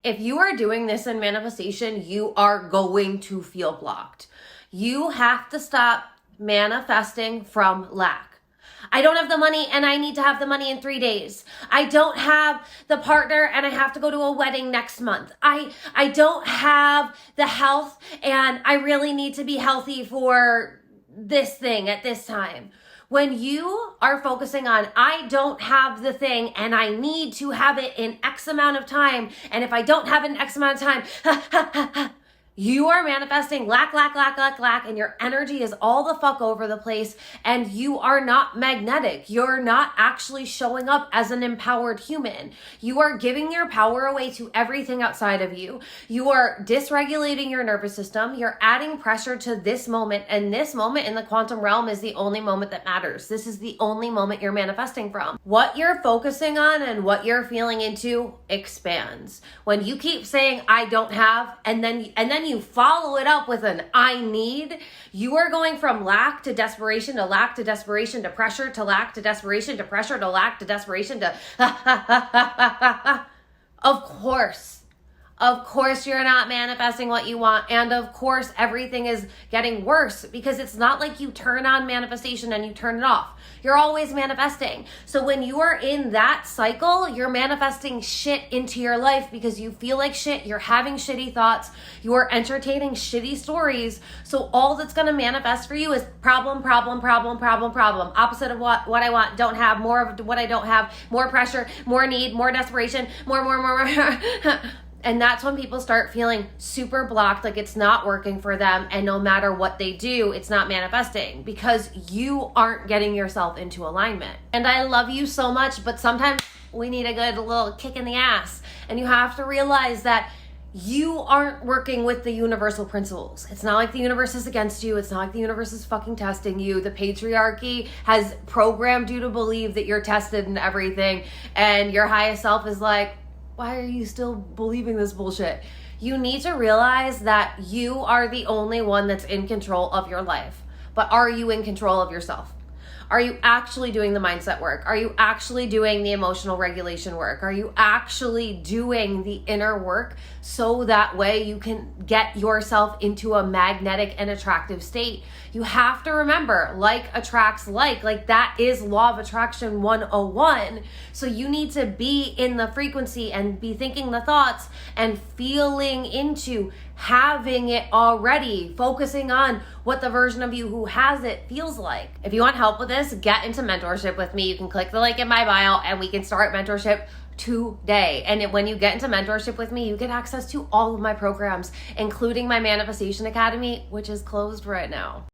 If you are doing this in manifestation, you are going to feel blocked. You have to stop manifesting from lack. I don't have the money and I need to have the money in 3 days. I don't have the partner and I have to go to a wedding next month. I don't have the health and I really need to be healthy for this thing at this time. When you are focusing on, I don't have the thing and I need to have it in X amount of time, and if I don't have it in X amount of time, you are manifesting lack, and your energy is all the fuck over the place, and you are not magnetic. You're not actually showing up as an empowered human. You are giving your power away to everything outside of you. You are dysregulating your nervous system. You're adding pressure to this moment, and this moment in the quantum realm is the only moment that matters. This is the only moment you're manifesting from. What you're focusing on and what you're feeling into expands. When you keep saying, I don't have, and then you follow it up with an I need, you are going from lack to desperation to lack to desperation to pressure to lack to desperation to pressure to lack to desperation to Of course you're not manifesting what you want, and of course everything is getting worse, because it's not like you turn on manifestation and you turn it off. You're always manifesting. So when you are in that cycle, you're manifesting shit into your life because you feel like shit, you're having shitty thoughts, you're entertaining shitty stories. So all that's going to manifest for you is problem. Opposite of what I want, don't have, more of what I don't have, more pressure, more need, more desperation, more. And that's when people start feeling super blocked, like it's not working for them. And no matter what they do, it's not manifesting because you aren't getting yourself into alignment. And I love you so much, but sometimes we need a good little kick in the ass. And you have to realize that you aren't working with the universal principles. It's not like the universe is against you. It's not like the universe is fucking testing you. The patriarchy has programmed you to believe that you're tested and everything. And your highest self is like, why are you still believing this bullshit? You need to realize that you are the only one that's in control of your life. But are you in control of yourself? Are you actually doing the mindset work? Are you actually doing the emotional regulation work? Are you actually doing the inner work so that way you can get yourself into a magnetic and attractive state? You have to remember, like attracts like that is law of attraction 101. So you need to be in the frequency and be thinking the thoughts and feeling into having it already, focusing on what the version of you who has it feels like. If you want help with this, get into mentorship with me. You can click the link in my bio and we can start mentorship today. And when you get into mentorship with me, you get access to all of my programs, including my Manifestation Academy, which is closed right now.